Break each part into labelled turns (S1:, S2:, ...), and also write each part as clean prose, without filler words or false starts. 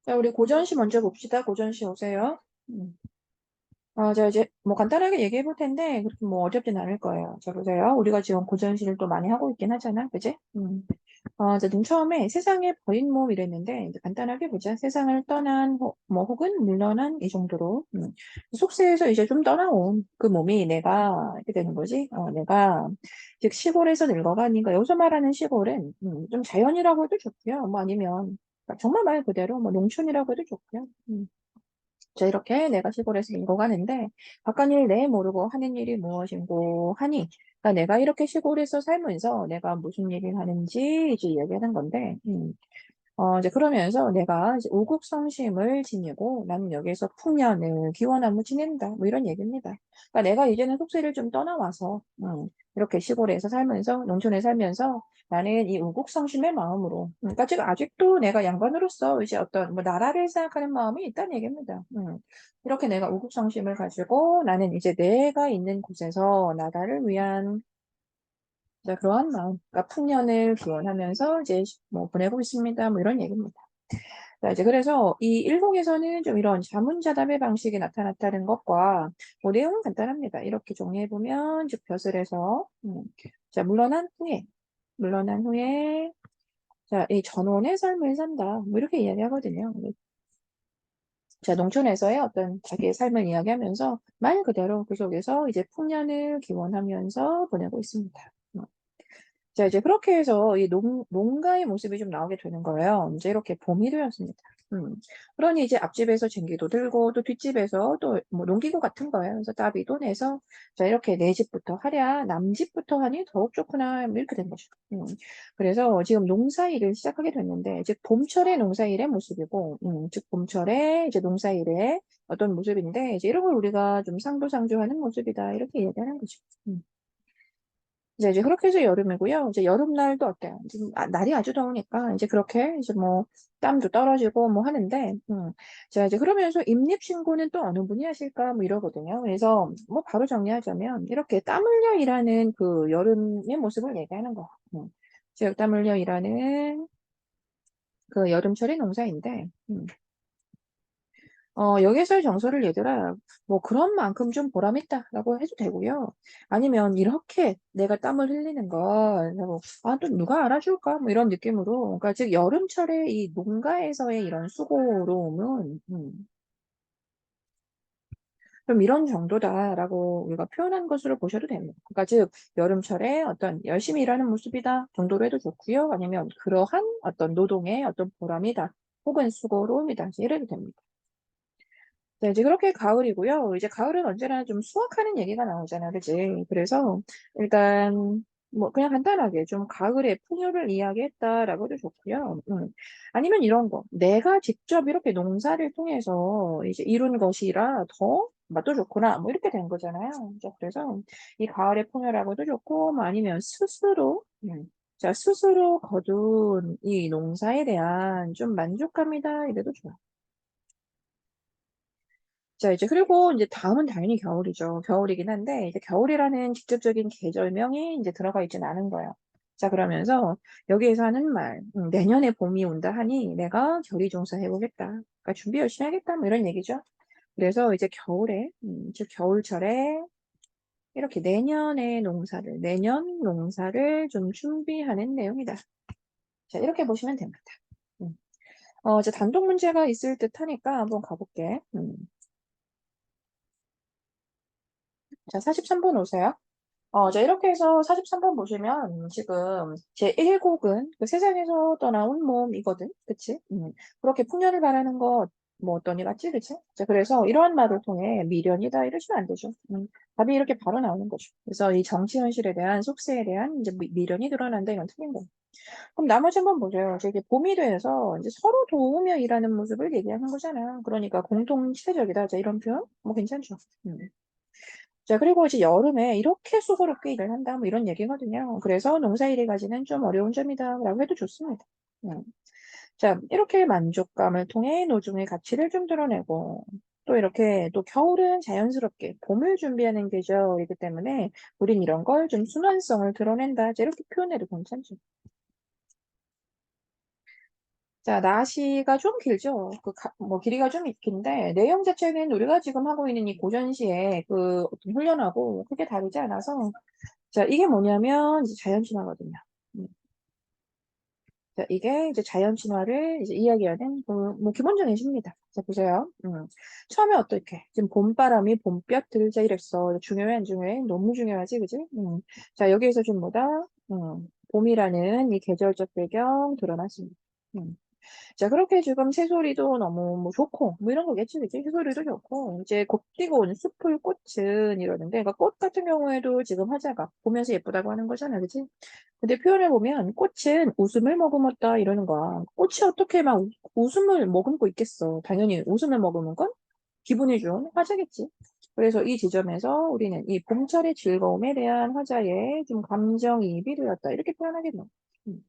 S1: 자, 우리 고전시 먼저 봅시다. 고전시 오세요. 음. 자, 이제 뭐 간단하게 얘기해 볼 텐데, 그렇게 뭐 어렵진 않을 거예요. 자, 보세요. 우리가 지금 고전시를 또 많이 하고 있긴 하잖아. 그지? 자, 눈 처음에 세상에 버린 몸 이랬는데, 이제 간단하게 보자. 세상을 떠난, 뭐, 혹은 물러난 이 정도로. 속세에서 이제 좀 떠나온 그 몸이 내가, 이렇게 되는 거지. 내가, 즉, 시골에서 늙어가니까, 여기서 말하는 시골은, 좀 자연이라고 해도 좋고요. 뭐 아니면, 정말 말 그대로, 뭐, 농촌이라고 해도 좋고요. 자, 이렇게 내가 시골에서 읽어가는데, 바깥 일 내 모르고 하는 일이 무엇인고 하니, 그러니까 내가 이렇게 시골에서 살면서 내가 무슨 일을 하는지 이제 이야기하는 건데, 이제 그러면서 내가 이제 우국성심을 지니고 나는 여기에서 풍년을 기원하며 지낸다. 뭐 이런 얘기입니다. 그러니까 내가 이제는 속세를 좀 떠나와서, 이렇게 시골에서 살면서, 농촌에 살면서 나는 이 우국성심의 마음으로, 그러니까 지금 아직도 내가 양반으로서 이제 어떤 뭐 나라를 생각하는 마음이 있다는 얘기입니다. 이렇게 내가 우국성심을 가지고 나는 이제 내가 있는 곳에서 나라를 위한 자, 그러한 마음, 그러니까 풍년을 기원하면서 이제 뭐 보내고 있습니다. 뭐 이런 얘기입니다. 자, 이제 그래서 이 일곡에서는 좀 이런 자문자답의 방식이 나타났다는 것과 뭐 내용은 간단합니다. 이렇게 정리해보면 즉 벼슬에서 자, 물러난 후에 자, 이 전원의 삶을 산다. 뭐 이렇게 이야기하거든요. 자, 농촌에서의 어떤 자기의 삶을 이야기하면서 말 그대로 그 속에서 이제 풍년을 기원하면서 보내고 있습니다. 자, 이제 그렇게 해서 이 농가의 모습이 좀 나오게 되는 거예요. 이제 이렇게 봄이 되었습니다. 그러니 이제 앞집에서 쟁기도 들고 또 뒷집에서 또 뭐 농기구 같은 거예요. 그래서 따비도 내서 자, 이렇게 내 집부터 하랴 남 집부터 하니 더욱 좋구나 뭐 이렇게 된 거죠. 그래서 지금 농사일을 시작하게 됐는데 즉 봄철의 농사일의 모습이고 즉 봄철에 이제 농사일의 어떤 모습인데 이제 이런 걸 우리가 좀 상부상조하는 모습이다 이렇게 얘기하는 거죠. 이제 그렇게 해서 여름이고요. 이제 여름날도 어때요? 지금 날이 아주 더우니까 이제 그렇게 이제 뭐 땀도 떨어지고 뭐 하는데, 자 이제 그러면서 입립신고는 또 어느 분이 하실까 뭐 이러거든요. 그래서 뭐 바로 정리하자면 이렇게 땀 흘려 일하는 그 여름의 모습을 얘기하는 거. 즉 땀 흘려 일하는 그 여름철의 농사인데, 여기서의 정서를 얘들아, 뭐 그런 만큼 좀 보람있다라고 해도 되고요. 아니면 이렇게 내가 땀을 흘리는 걸, 뭐, 또 누가 알아줄까? 뭐 이런 느낌으로. 그러니까 즉 여름철에 이 농가에서의 이런 수고로움은, 좀 이런 정도다라고 우리가 표현한 것으로 보셔도 됩니다. 그러니까 즉 여름철에 어떤 열심히 일하는 모습이다 정도로 해도 좋고요. 아니면 그러한 어떤 노동의 어떤 보람이다. 혹은 수고로움이다. 이제 이래도 됩니다. 네, 이제 그렇게 가을이고요. 이제 가을은 언제나 좀 수확하는 얘기가 나오잖아, 그지? 그래서 일단 뭐 그냥 간단하게 좀 가을의 풍요를 이야기했다라고 해도 좋고요. 아니면 이런 거, 내가 직접 이렇게 농사를 통해서 이제 이룬 것이라 더 맛도 좋구나, 뭐 이렇게 된 거잖아요. 이제 그래서 이 가을의 풍요라고도 좋고, 뭐 아니면 스스로, 자 스스로 거둔 이 농사에 대한 좀 만족감이다 이래도 좋아. 자, 이제 그리고 이제 다음은 당연히 겨울이죠. 겨울이긴 한데, 이제 겨울이라는 직접적인 계절명이 이제 들어가 있진 않은 거예요. 자, 그러면서 여기에서 하는 말, 내년에 봄이 온다 하니 내가 결의 종사해보겠다. 그러니까 준비 열심히 하겠다. 뭐 이런 얘기죠. 그래서 이제 겨울에, 즉 겨울철에 이렇게 내년 농사를 좀 준비하는 내용이다. 자, 이렇게 보시면 됩니다. 음. 이제 단독 문제가 있을 듯 하니까 한번 가볼게. 자, 43번 오세요. 자, 이렇게 해서 43번 보시면 지금 제 1곡은 그 세상에서 떠나온 몸이거든. 그치? 그렇게 풍년을 바라는 것, 뭐 어떠니 맞지? 그치? 자, 그래서 이러한 말을 통해 미련이다 이러시면 안 되죠. 답이 이렇게 바로 나오는 거죠. 그래서 이 정치 현실에 대한 속세에 대한 이제 미련이 드러난다 이건 틀린 거. 그럼 나머지 한번 보세요. 이게 봄이 돼서 이제 서로 도우며 일하는 모습을 얘기하는 거잖아요. 그러니까 공동체적이다. 자, 이런 표현? 뭐 괜찮죠. 음. 자, 그리고 이제 여름에 이렇게 수고롭게 일을 한다, 뭐 이런 얘기거든요. 그래서 농사일이 가지는 좀 어려운 점이다라고 해도 좋습니다. 음. 자, 이렇게 만족감을 통해 노중의 가치를 좀 드러내고, 또 이렇게 또 겨울은 자연스럽게 봄을 준비하는 계절이기 때문에 우린 이런 걸 좀 순환성을 드러낸다. 이제 이렇게 표현해도 괜찮죠. 자, 나시가 좀 길죠. 뭐, 길이가 좀 긴데, 내용 자체는 우리가 지금 하고 있는 이 고전시의 그 어떤 훈련하고 크게 다르지 않아서, 자, 이게 뭐냐면, 이제 자연친화거든요. 음. 자, 이게 이제 자연친화를 이제 이야기하는, 뭐, 기본적인 시입니다. 자, 보세요. 처음에 어떻게, 지금 봄바람이 봄볕 들자 이랬어. 중요해, 안 중요해? 너무 중요하지, 그지? 자, 여기에서 좀 뭐다? 봄이라는 이 계절적 배경 드러났습니다. 음. 자, 그렇게 지금 새소리도 너무 뭐 좋고, 뭐 이런 거겠지, 그치? 새소리도 좋고, 이제 곧 피고 온 숲을 꽃은 이러는데, 그러니까 꽃 같은 경우에도 지금 화자가 보면서 예쁘다고 하는 거잖아, 그치? 근데 표현을 보면 꽃은 웃음을 머금었다 이러는 거야. 꽃이 어떻게 막 웃음을 머금고 있겠어. 당연히 웃음을 머금은 건 기분이 좋은 화자겠지. 그래서 이 지점에서 우리는 이 봄철의 즐거움에 대한 화자의 좀 감정이입이 되었다. 이렇게 표현하겠네. 음.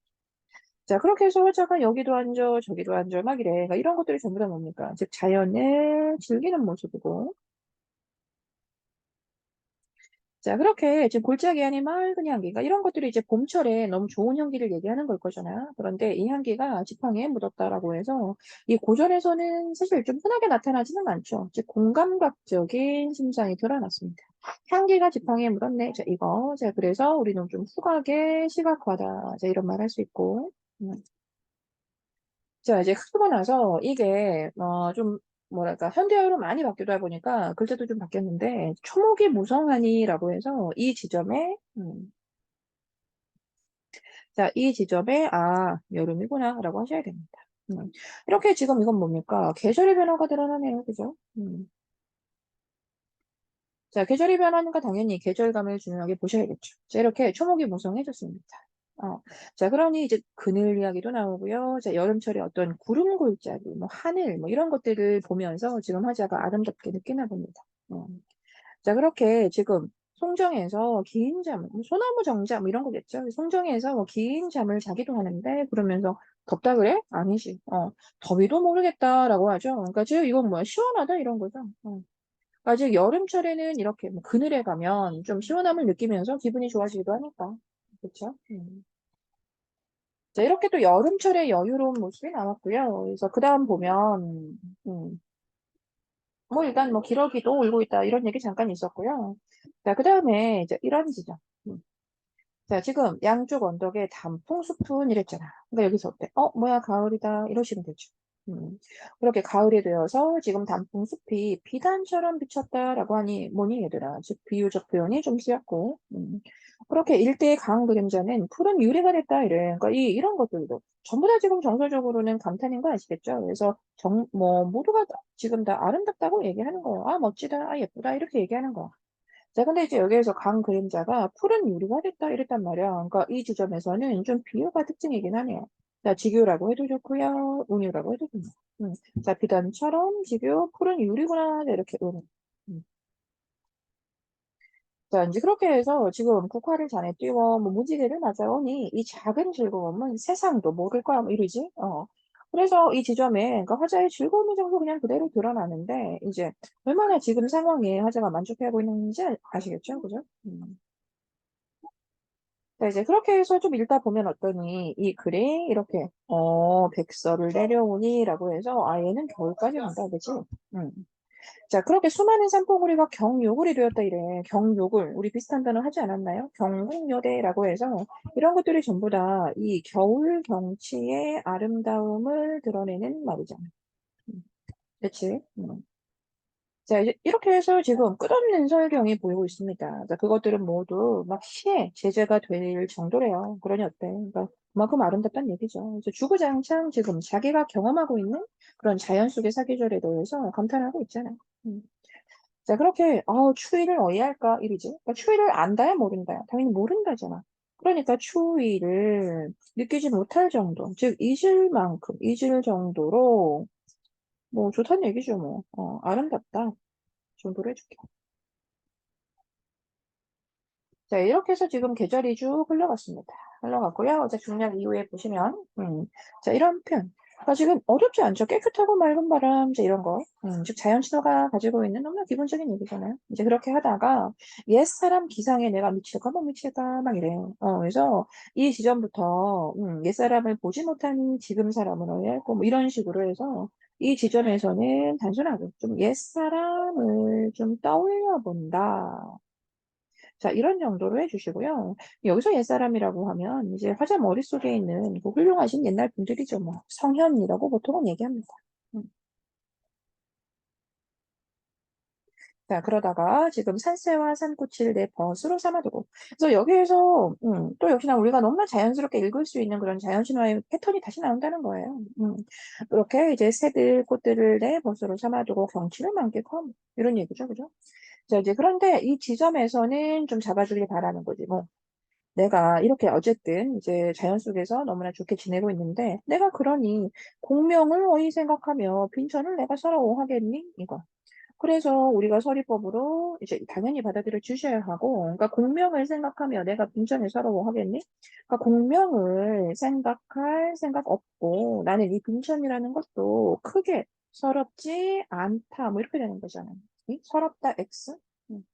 S1: 자, 그렇게 해서 화자가 여기도 앉아, 저기도 앉아, 막 이래. 그러니까 이런 것들이 전부 다 뭡니까? 즉, 자연을 즐기는 모습이고. 자, 그렇게 지금 골짜기 안에 맑은 향기, 가 이런 것들이 이제 봄철에 너무 좋은 향기를 얘기하는 걸 거잖아요. 그런데 이 향기가 지팡이에 묻었다라고 해서 이 고전에서는 사실 좀 흔하게 나타나지는 않죠. 즉, 공감각적인 심상이 드러났습니다. 향기가 지팡이에 묻었네. 자, 이거. 자, 그래서 우리는 좀 후각의 시각화다. 자, 이런 말 할 수 있고. 음. 자, 이제 크고 나서 이게, 좀, 뭐랄까, 현대어로 많이 바뀌다 보니까 글자도 좀 바뀌었는데, 초목이 무성하니라고 해서 이 지점에, 자, 이 지점에, 아, 여름이구나, 라고 하셔야 됩니다. 이렇게 지금 이건 뭡니까? 계절의 변화가 드러나네요. 그죠? 자, 계절이 변하니까 당연히 계절감을 중요하게 보셔야겠죠. 자, 이렇게 초목이 무성해졌습니다. 자, 그러니 이제 그늘 이야기도 나오고요. 자, 여름철에 어떤 구름 골짜기, 뭐 하늘, 뭐 이런 것들을 보면서 지금 화자가 아름답게 느끼나 봅니다. 어. 자, 그렇게 지금 송정에서 긴 잠, 뭐 소나무 정자 뭐 이런 거겠죠. 송정에서 뭐 긴 잠을 자기도 하는데 그러면서 덥다 그래? 아니지. 더위도 모르겠다라고 하죠. 그러니까 지금 이건 뭐야? 시원하다 이런 거죠. 아직 여름철에는 이렇게 뭐 그늘에 가면 좀 시원함을 느끼면서 기분이 좋아지기도 하니까. 그렇죠? 자, 이렇게 또 여름철에 여유로운 모습이 나왔고요. 그래서 그 다음 보면, 뭐 일단 뭐 기러기도 울고 있다 이런 얘기 잠깐 있었고요. 자, 그 다음에 이제 이런 지점. 음. 자, 지금 양쪽 언덕에 단풍 숲은 이랬잖아. 그러니까 여기서 어때? 뭐야, 가을이다. 이러시면 되죠. 음. 그렇게 가을이 되어서 지금 단풍 숲이 비단처럼 비쳤다라고 하니 뭐니 얘들아. 즉 비유적 표현이 좀 쓰였고. 그렇게 일대의 강한 그림자는 푸른 유리가 됐다 이래. 그러니까 이런 것들도 전부 다 지금 정서적으로는 감탄인 거 아시겠죠? 그래서 뭐 모두가 지금 다 아름답다고 얘기하는 거예요. 아 멋지다, 아 예쁘다 이렇게 얘기하는 거. 자, 근데 이제 여기에서 강 그림자가 푸른 유리가 됐다 이랬단 말이야. 그러니까 이 지점에서는 좀 비유가 특징이긴 하네요. 자, 직유라고 해도 좋고요. 운유라고 해도 좋고. 자, 비단처럼 직유, 푸른 유리구나. 네, 이렇게 은. 음. 자, 이제 그렇게 해서 지금 국화를 잔에 띄워 뭐 무지개를 맞아오니 이 작은 즐거움은 세상도 모를 거야. 뭐 이러지. 그래서 이 지점에 그러니까 화자의 즐거움이 정도 그냥 그대로 드러나는데 이제 얼마나 지금 상황에 화자가 만족해하고 있는지 아시겠죠? 그죠? 자, 이제 그렇게 해서 좀 읽다 보면 어떠니, 이 글이 이렇게, 백설을 내려오니, 라고 해서, 아, 얘는 겨울까지 온다, 그지? 음. 자, 그렇게 수많은 산봉우리가 경요굴이 되었다, 이래. 경요굴. 우리 비슷한 단어 하지 않았나요? 경국여대라고 해서, 이런 것들이 전부 다 이 겨울 경치의 아름다움을 드러내는 말이잖아. 음. 그치? 자, 이제 이렇게 해서 지금 끝없는 설경이 보이고 있습니다. 자, 그것들은 모두 막 시의 제재가 될 정도래요. 그러니 어때? 그러니까 그만큼 아름답다는 얘기죠. 그래서 주구장창 지금 자기가 경험하고 있는 그런 자연 속의 사계절에 대해서 감탄하고 있잖아요. 음. 자, 그렇게, 추위를 어이할까? 이러지. 그러니까 추위를 안다야 모른다야. 당연히 모른다잖아. 그러니까 추위를 느끼지 못할 정도, 즉, 잊을 정도로, 뭐, 좋다는 얘기죠, 뭐. 아름답다. 정도로 해줄게. 자, 이렇게 해서 지금 계절이 쭉 흘러갔습니다. 흘러갔고요. 자, 중략 이후에 보시면, 자, 이런 표현. 지금 어렵지 않죠? 깨끗하고 맑은 바람, 이제 이런 거. 즉, 자연 신호가 가지고 있는 너무나 기본적인 얘기잖아요. 이제 그렇게 하다가, 옛사람 기상에 내가 미칠까, 뭐 미칠까, 막 이래요. 그래서 이 지점부터, 옛사람을 보지 못한 지금 사람으로 해고 뭐 이런 식으로 해서, 이 지점에서는 단순하게 좀 옛사람을 좀 떠올려 본다. 자, 이런 정도로 해주시고요. 여기서 옛사람이라고 하면 이제 화자 머릿속에 있는 그 훌륭하신 옛날 분들이죠. 뭐 성현이라고 보통은 얘기합니다. 음. 자, 그러다가 지금 산새와 산꽃을 내 벗으로 삼아두고. 그래서 여기에서 또 역시나 우리가 너무나 자연스럽게 읽을 수 있는 그런 자연신화의 패턴이 다시 나온다는 거예요. 그렇게 이제 새들, 꽃들을 내 벗으로 삼아두고 경치를 만끽함. 이런 얘기죠. 그죠? 자, 이제 그런데 이 지점에서는 좀 잡아주길 바라는 거지. 뭐. 내가 이렇게 어쨌든 이제 자연 속에서 너무나 좋게 지내고 있는데 내가 그러니 공명을 어이 생각하며 빈천을 내가 서라고 하겠니? 이거. 그래서 우리가 서리법으로 이제 당연히 받아들여 주셔야 하고, 그러니까 공명을 생각하며 내가 빈천을 서라고 하겠니? 그러니까 공명을 생각할 생각 없고 나는 이 빈천이라는 것도 크게 서럽지 않다. 뭐 이렇게 되는 거잖아요. 이 서럽다 X? 음.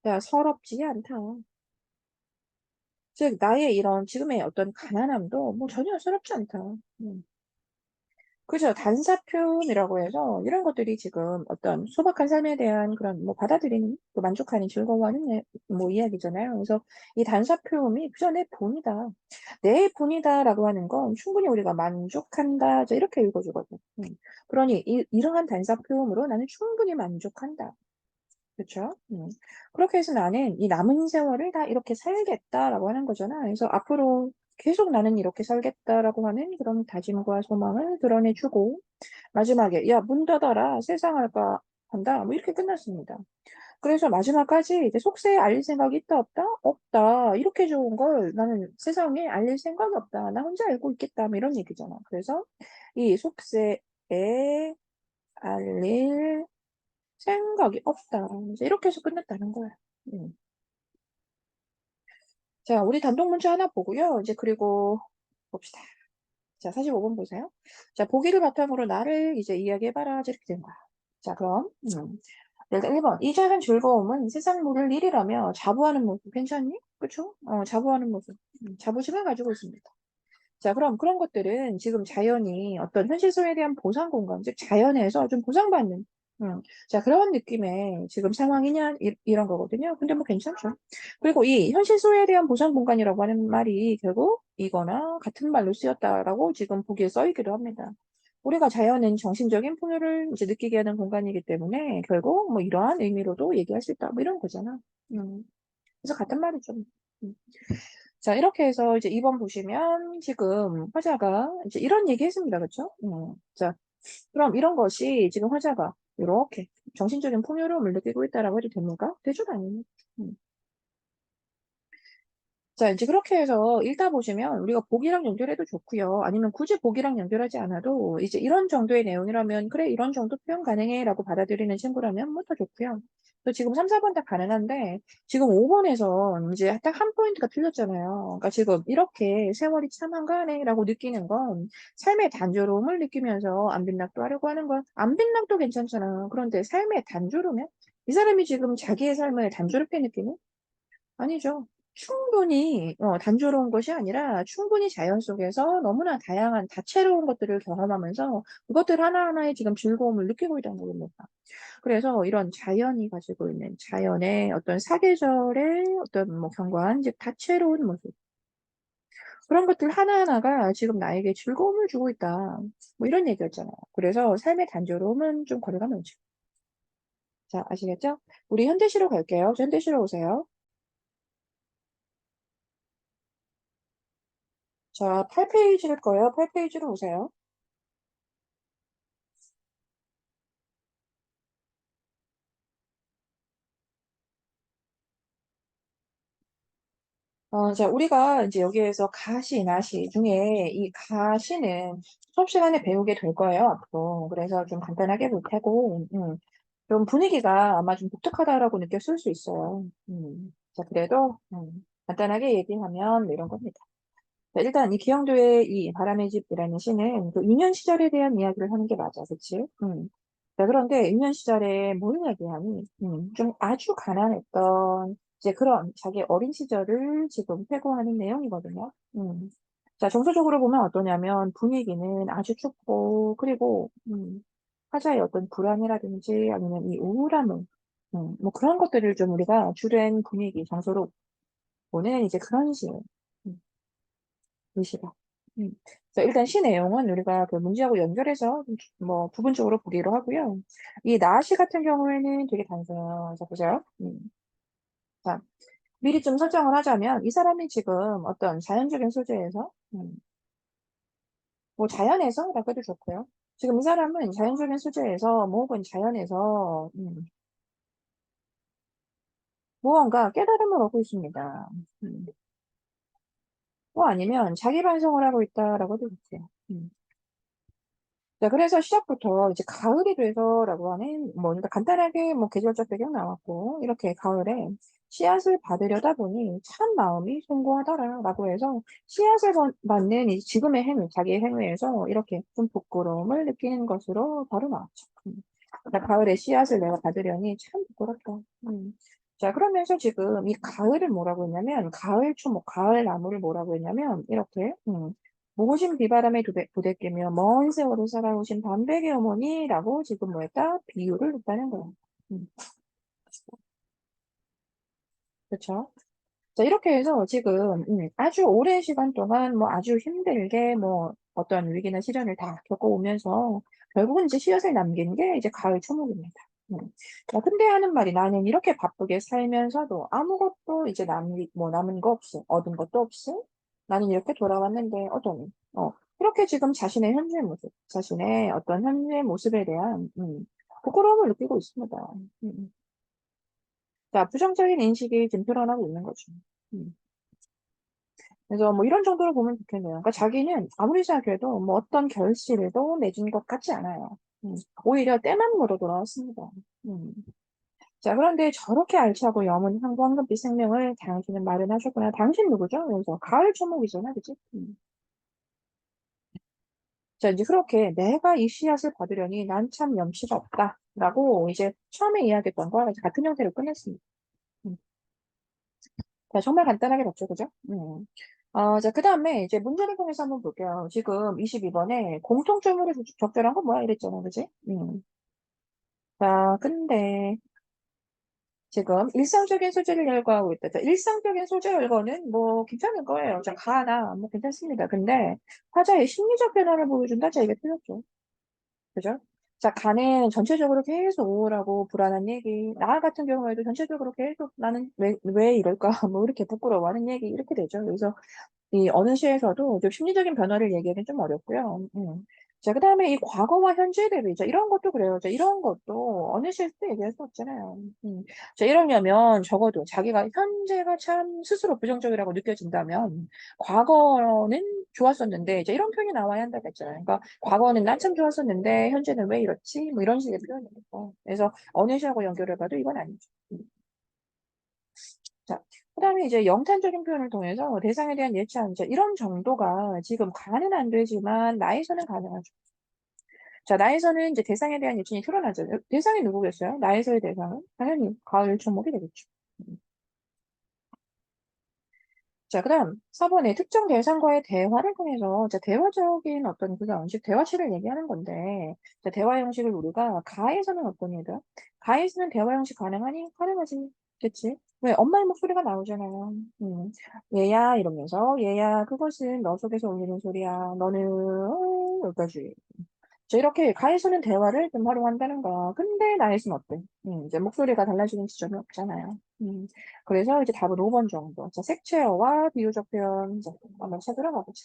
S1: 야, 서럽지 않다. 즉, 나의 이런 지금의 어떤 가난함도 뭐 전혀 서럽지 않다. 음. 그죠. 단사표현이라고 해서 이런 것들이 지금 어떤 소박한 삶에 대한 그런 뭐 받아들이는, 또 만족하는, 즐거워하는 뭐 이야기잖아요. 그래서 이 단사표현이 그저 내 본이다. 내 본이다라고 하는 건 충분히 우리가 만족한다. 이렇게 읽어주거든. 그러니 이러한 단사표현으로 나는 충분히 만족한다. 그렇죠? 그렇게 해서 나는 이 남은 세월을 다 이렇게 살겠다라고 하는 거잖아. 그래서 앞으로 계속 나는 이렇게 살겠다라고 하는 그런 다짐과 소망을 드러내주고 마지막에 야, 문 닫아라. 세상 할까 한다. 뭐 이렇게 끝났습니다. 그래서 마지막까지 이제 속세에 알릴 생각이 있다 없다? 없다. 이렇게 좋은 걸 나는 세상에 알릴 생각이 없다. 나 혼자 알고 있겠다. 뭐 이런 얘기잖아. 그래서 이 속세에 알릴 생각이 없다. 이제 이렇게 해서 끝났다는 거야. 음. 자, 우리 단독 문제 하나 보고요. 이제 그리고 봅시다. 자, 45번 보세요. 자, 보기를 바탕으로 나를 이제 이야기해봐라. 이렇게 된 거야. 자, 그럼, 일단 1번. 이 작은 즐거움은 세상 모를 일이라며 자부하는 모습. 괜찮니? 그쵸? 자부하는 모습. 자부심을 가지고 있습니다. 자, 그럼 그런 것들은 지금 자연이 어떤 현실성에 대한 보상 공간, 즉 자연에서 좀 보상받는, 자, 그런 느낌의 지금 상황이냐, 이런 거거든요. 근데 뭐 괜찮죠. 그리고 이 현실성에 대한 보상 공간이라고 하는 말이 결국 이거나 같은 말로 쓰였다라고 지금 보기에 써있기도 합니다. 우리가 자연은 정신적인 풍요를 이제 느끼게 하는 공간이기 때문에 결국 뭐 이러한 의미로도 얘기할 수 있다. 뭐 이런 거잖아. 음. 그래서 같은 말이죠. 음. 자, 이렇게 해서 이제 2번 보시면 지금 화자가 이제 이런 얘기 했습니다. 그렇죠? 자, 그럼 이런 것이 지금 화자가 이렇게 정신적인 풍요로움을 느끼고 있다라고 해도 됩니까? 되죠, 당연히. 음. 자, 이제 그렇게 해서 읽다 보시면 우리가 복이랑 연결해도 좋고요. 아니면 굳이 복이랑 연결하지 않아도 이제 이런 정도의 내용이라면 그래, 이런 정도 표현 가능해 라고 받아들이는 친구라면 뭐 더 좋고요. 또 지금 3, 4번 다 가능한데 지금 5번에서 이제 딱 한 포인트가 틀렸잖아요. 그러니까 지금 이렇게 세월이 참 한가하네 라고 느끼는 건 삶의 단조로움을 느끼면서 안빈낙도 하려고 하는 건 안빈낙도 괜찮잖아. 그런데 삶의 단조로움이야? 이 사람이 지금 자기의 삶을 단조롭게 느끼는? 아니죠. 충분히 단조로운 것이 아니라 충분히 자연 속에서 너무나 다양한 다채로운 것들을 경험하면서 그것들 하나하나에 지금 즐거움을 느끼고 있다는 겁니다. 그래서 이런 자연이 가지고 있는 자연의 어떤 사계절의 어떤 뭐 견고한 즉 다채로운 모습 그런 것들 하나하나가 지금 나에게 즐거움을 주고 있다. 뭐 이런 얘기였잖아요. 그래서 삶의 단조로움은 좀 거리가 멀죠. 자, 아시겠죠? 우리 현대시로 갈게요. 현대시로 오세요. 자, 8페이지일 거예요. 8페이지로 오세요. 자, 우리가 이제 여기에서 가시, 나시 중에 이 가시는 수업 시간에 배우게 될 거예요, 앞으로. 그래서 좀 간단하게 볼 테고, 좀 분위기가 아마 좀 독특하다라고 느꼈을 수 있어요. 자, 그래도, 간단하게 얘기하면 이런 겁니다. 자, 일단 이 기영도의 이 바람의 집이라는 시는 그 유년 시절에 대한 이야기를 하는 게 맞아, 그치? 자, 그런데 유년 시절에 뭘 이야기하니? 좀 아주 가난했던 이제 그런 자기 어린 시절을 지금 회고하는 내용이거든요. 자, 정서적으로 보면 어떠냐면 분위기는 아주 춥고 그리고 화자의 어떤 불안이라든지 아니면 이 우울함을 뭐 그런 것들을 좀 우리가 주된 분위기, 장소로 보는 이제 그런 시예요. 음, 이 시가. 음. 그래서 일단 시 내용은 우리가 그 문제하고 연결해서 뭐 부분적으로 보기로 하고요. 이 나시 같은 경우에는 되게 단순해요. 자, 보세요. 자, 미리 좀 설정을 하자면 이 사람이 지금 어떤 자연적인 소재에서 뭐 자연에서라고 해도 좋고요. 지금 이 사람은 자연적인 소재에서 뭐 혹은 자연에서 무언가 깨달음을 얻고 있습니다. 음. 뭐 아니면 자기 반성을 하고 있다라고 해도 좋고요. 자, 그래서 시작부터 이제 가을이 돼서라고 하는, 뭐, 그러니까 간단하게 뭐 계절적 배경 나왔고, 이렇게 가을에 씨앗을 받으려다 보니 참 마음이 송구하더라라고 해서 씨앗을 받는 이 지금의 행위, 자기의 행위에서 이렇게 좀 부끄러움을 느끼는 것으로 바로 나왔죠. 그러니까 가을에 씨앗을 내가 받으려니 참 부끄럽다. 자, 그러면서 지금 이 가을을 뭐라고 했냐면, 가을 초목, 가을 나무를 뭐라고 했냐면, 이렇게, 모신 비바람에 부대끼며 먼 세월을 살아오신 반백의 어머니라고 지금 뭐 했다? 비유를 했다는 거예요. 음, 그렇죠? 자, 이렇게 해서 지금 아주 오랜 시간 동안 뭐 아주 힘들게 뭐 어떤 위기나 시련을 다 겪어오면서 결국은 이제 씨앗을 남긴 게 이제 가을 초목입니다. 음. 자, 근데 하는 말이 나는 이렇게 바쁘게 살면서도 아무것도 이제 뭐 남은 거 없이 얻은 것도 없이 나는 이렇게 돌아왔는데 어떠니? 이렇게 지금 자신의 현재 모습, 자신의 어떤 현재 모습에 대한 부끄러움을 느끼고 있습니다. 음. 자, 부정적인 인식이 지금 드러나고 있는 거죠. 음. 그래서 뭐 이런 정도로 보면 좋겠네요. 그러니까 자기는 아무리 생각해도 뭐 어떤 결실도 맺은 것 같지 않아요. 오히려 때만 물어 돌아왔습니다. 음. 자, 그런데 저렇게 알차고 염은 황금빛 생명을 당신은 마련하셨구나. 당신 누구죠? 그래서 가을 초목이잖아, 그치? 자, 이제 그렇게 내가 이 씨앗을 받으려니 난 참 염치가 없다. 라고 이제 처음에 이야기했던 거와 같은 형태로 끝냈습니다. 음. 자, 정말 간단하게 봤죠, 그죠? 자, 그 다음에 이제 문제를 통해서 한번 볼게요. 지금 22번에 공통점으로 적절한 건 뭐야? 이랬잖아, 그지? 자, 근데 지금 일상적인 소재를 열거하고 있다. 자, 일상적인 소재 열거는 뭐 괜찮은 거예요. 자, 가나 뭐 괜찮습니다. 근데 화자의 심리적 변화를 보여준다? 자, 이게 틀렸죠. 그죠? 자, 간은 전체적으로 계속 우울하고 불안한 얘기. 나 같은 경우에도 전체적으로 계속 나는 왜 이럴까? 뭐 이렇게 부끄러워하는 얘기 이렇게 되죠. 그래서 이 어느 시에서도 좀 심리적인 변화를 얘기하기는 좀 어렵고요. 자, 그 다음에 이 과거와 현재 대비, 자, 이런 것도 그래요. 자, 이런 것도 어느 시에서도 얘기할 수 없잖아요. 자, 이러려면 적어도 자기가 현재가 참 스스로 부정적이라고 느껴진다면 과거는 좋았었는데, 이제 이런 표현이 나와야 한다고 했잖아요. 그러니까 과거는 난 참 좋았었는데, 현재는 왜 이렇지? 뭐 이런 식의 표현이니까. 그래서 어느 시하고 연결을 봐도 이건 아니죠. 자, 그다음에 이제 영탄적인 표현을 통해서 대상에 대한 예치한 이제 이런 정도가 지금 가는 안 되지만 나에서는 가능하죠. 자, 나에서는 이제 대상에 대한 예측이 드러나죠. 대상이 누구겠어요? 나에서의 대상은 당연히 가을 초목이 되겠죠. 음. 자, 그다음 4번에 특정 대상과의 대화를 통해서 자, 대화적인 어떤 그게 즉 대화치를 얘기하는 건데 자, 대화 형식을 우리가 가에서는 어떤 얘기야? 가에서는 대화 형식 가능하니? 가능하지. 그치? 왜? 엄마의 목소리가 나오잖아요. 얘야 이러면서 얘야 그것은 너 속에서 울리는 소리야. 너는 여기까지. 자, 이렇게 가에서는 대화를 좀 활용한다는 거. 근데 나에서는 어때? 이제 목소리가 달라지는 지점이 없잖아요. 그래서 이제 답은 5번 정도. 자, 색채어와 비유적 표현 이제 한번 찾으러 가보자.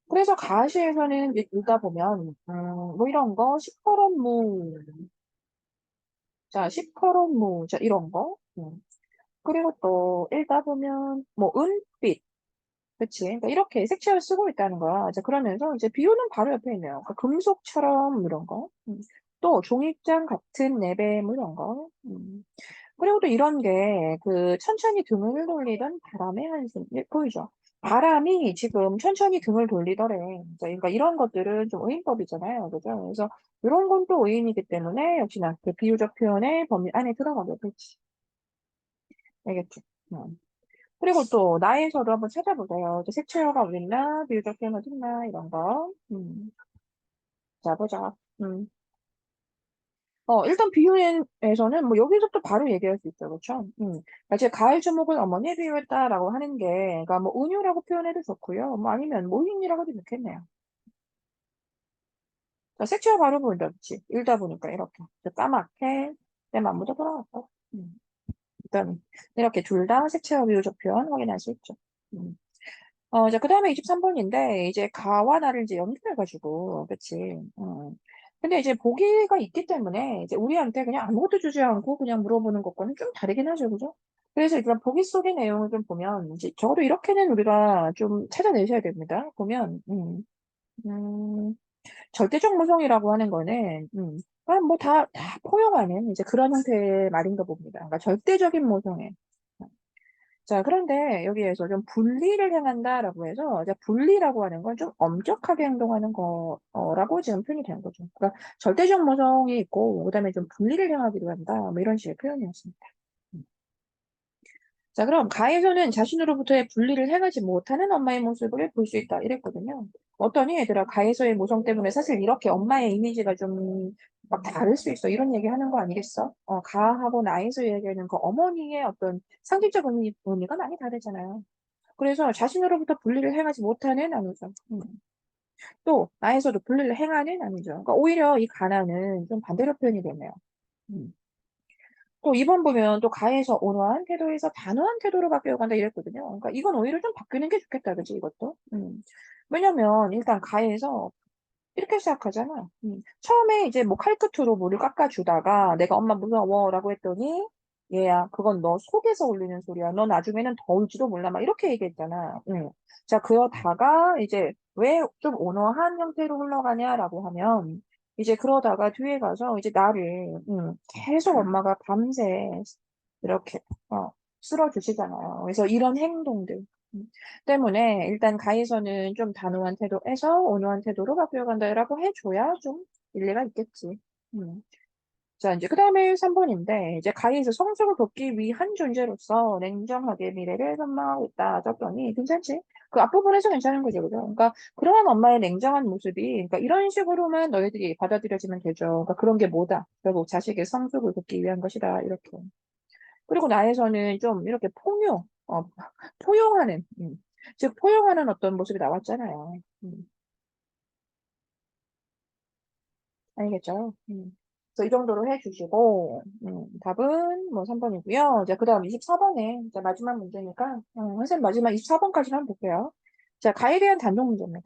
S1: 그래서 가시에서는 이제 읽다 보면 뭐 이런 거 시퍼런 무, 자 시퍼런 무, 자 이런 거. 그리고 또 읽다 보면 뭐 은빛, 그치? 그러니까 이렇게 색채를 쓰고 있다는 거야. 이제 그러면서 이제 비유는 바로 옆에 있네요. 그러니까 금속처럼 이런 거. 또 종이장 같은 내배 뭐 이런 거. 그리고 또 이런 게 그 천천히 등을 돌리던 바람의 한숨 보이죠? 바람이 지금 천천히 등을 돌리더래. 그러니까 이런 것들은 좀 의인법이잖아요. 그죠? 그래서 이런 건 또 의인이기 때문에 역시나 그 비유적 표현의 범위 안에 들어가게 되지. 알겠죠? 음. 그리고 또 나에서도 한번 찾아보세요. 색채어가 어딨나? 비유적 표현 어딨나? 이런 거. 자, 보자. 일단 비유에서는 뭐 여기서부터 바로 얘기할 수 있죠. 그렇죠? 그러니까 제 가을 주목을 어머니에 비유했다라고 하는 게, 그러니까 뭐 은유라고 표현해도 좋고요. 뭐 아니면 모hin이라고도 좋겠네요. 자, 색채가 바로 보인다. 그치? 읽다 보니까 이렇게. 까맣게 내 맘부터 돌아왔고. 일단 이렇게 둘 다 색채와 비유적 표현 확인할 수 있죠. 음. 자, 그 다음에 23번인데, 이제 가와 나를 이제 연결해가지고, 그치. 근데 이제 보기가 있기 때문에, 이제 우리한테 그냥 아무것도 주지 않고 그냥 물어보는 것과는 좀 다르긴 하죠, 그죠? 그래서 일단 보기 속의 내용을 좀 보면, 이제 적어도 이렇게는 우리가 좀 찾아내셔야 됩니다. 보면, 음, 절대적 모성이라고 하는 거는, 뭐 다 포용하는 이제 그런 형태의 말인가 봅니다. 그러니까 절대적인 모성애. 자, 그런데 여기에서 좀 분리를 행한다라고 해서, 이제 분리라고 하는 건 좀 엄격하게 행동하는 거라고 지금 표현이 되는 거죠. 그러니까 절대적 모성이 있고, 그다음에 좀 분리를 행하기도 한다. 뭐 이런 식의 표현이었습니다. 음. 자, 그럼 가에서는 자신으로부터의 분리를 행하지 못하는 엄마의 모습을 볼 수 있다. 이랬거든요. 어떠니, 얘들아? 가에서의 모성 때문에 사실 이렇게 엄마의 이미지가 좀 막 다를 수 있어. 이런 얘기 하는 거 아니겠어? 가하고 나에서 얘기하는 그 어머니의 어떤 상징적 의미가 많이 다르잖아요. 그래서 자신으로부터 분리를 행하지 못하는 아니죠. 또 나에서도 분리를 행하는 아니죠. 그러니까 오히려 이 가나는 좀 반대로 표현이 되네요. 음. 또 2번 보면 또 가에서 온화한 태도에서 단호한 태도로 바뀌어간다 이랬거든요. 그러니까 이건 오히려 좀 바뀌는 게 좋겠다, 그지 이것도. 왜냐면 일단 가에서 이렇게 시작하잖아. 처음에 이제 뭐 칼끝으로 물을 깎아주다가 내가 엄마 무서워라고 했더니 얘야 그건 너 속에서 울리는 소리야. 너 나중에는 더 울지도 몰라. 막 이렇게 얘기했잖아. 자 그러다가 이제 왜 좀 온화한 형태로 흘러가냐라고 하면 이제 그러다가 뒤에 가서 이제 나를 계속 엄마가 밤새 이렇게 쓸어주시잖아요. 그래서 이런 행동들 음, 때문에 일단 가에서는 좀 단호한 태도에서 온화한 태도로 바뀌어간다라고 해줘야 좀 일리가 있겠지. 음. 자, 이제 그 다음에 3번인데, 이제 가에서 성적을 돕기 위한 존재로서 냉정하게 미래를 전망하고 있다. 졌더니, 괜찮지? 그 앞부분에서 괜찮은 거죠, 그죠? 그러니까, 그러한 엄마의 냉정한 모습이, 그러니까 이런 식으로만 너희들이 받아들여지면 되죠. 그러니까 그런 게 뭐다? 결국 자식의 성적을 돕기 위한 것이다. 이렇게. 그리고 나에서는 좀 이렇게 포용하는, 즉, 포용하는 어떤 모습이 나왔잖아요. 알겠죠? 그래서 이 정도로 해주시고, 답은 뭐 3번이고요. 이제 그 다음 24번에, 이제 마지막 문제니까, 선생님 마지막 24번까지만 한번 볼게요. 자, 가에 대한 단독 문제입니다.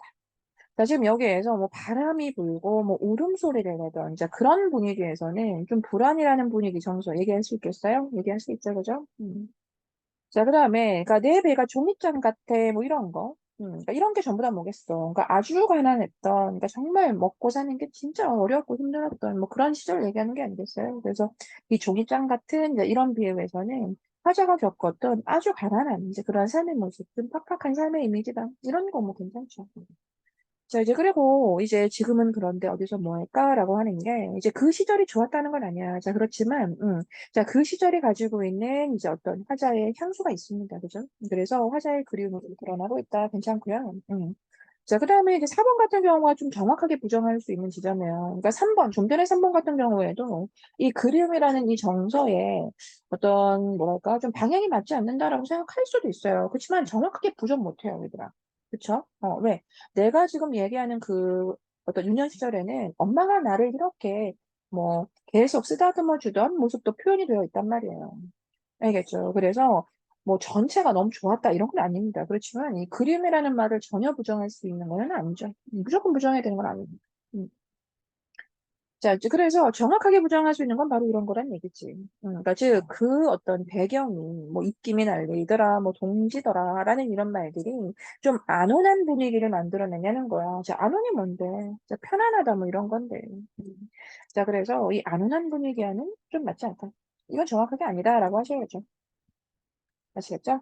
S1: 자, 지금 여기에서 뭐 바람이 불고, 뭐 울음소리를 내던, 이제 그런 분위기에서는 좀 불안이라는 분위기 정서 얘기할 수 있겠어요? 얘기할 수 있죠, 그죠? 자, 그 다음에, 그러니까 내 배가 종이장 같아, 뭐 이런 거. 그러니까 이런 게 전부 다 뭐겠어. 그러니까 아주 가난했던, 그러니까 정말 먹고 사는 게 진짜 어렵고 힘들었던, 뭐 그런 시절 얘기하는 게 아니겠어요. 그래서 이 종이장 같은 이제 이런 비유에서는 화자가 겪었던 아주 가난한 이제 그런 삶의 모습, 좀 팍팍한 삶의 이미지다. 이런 거 뭐 괜찮죠. 자, 이제 그리고 이제 지금은 그런데 어디서 뭐 할까라고 하는 게 이제 그 시절이 좋았다는 건 아니야. 자, 그렇지만, 자, 그 시절이 가지고 있는 이제 어떤 화자의 향수가 있습니다. 그죠? 그래서 화자의 그리움을 드러나고 있다. 괜찮고요. 자, 그 다음에 이제 4번 같은 경우가 좀 정확하게 부정할 수 있는 지점이에요. 그러니까 3번, 좀 전에 3번 같은 경우에도 이 그리움이라는 이 정서에 어떤, 뭐랄까, 좀 방향이 맞지 않는다라고 생각할 수도 있어요. 그렇지만 정확하게 부정 못해요, 얘들아. 그쵸? 왜? 내가 지금 얘기하는 그 어떤 유년 시절에는 엄마가 나를 이렇게 뭐 계속 쓰다듬어 주던 모습도 표현이 되어 있단 말이에요. 알겠죠? 그래서 뭐 전체가 너무 좋았다 이런 건 아닙니다. 그렇지만 이 그림이라는 말을 전혀 부정할 수 있는 건 아니죠. 무조건 부정해야 되는 건 아닙니다. 음. 자, 이제 그래서 정확하게 부정할 수 있는 건 바로 이런 거란 얘기지. 그러니까 즉, 그 어떤 배경이, 뭐, 입김이 날리더라, 뭐, 동지더라, 라는 이런 말들이 좀 안온한 분위기를 만들어내냐는 거야. 자, 안온이 뭔데? 자, 편안하다, 뭐, 이런 건데. 음. 자, 그래서 이 안온한 분위기와는 좀 맞지 않다. 이건 정확하게 아니다라고 하셔야죠. 아시겠죠?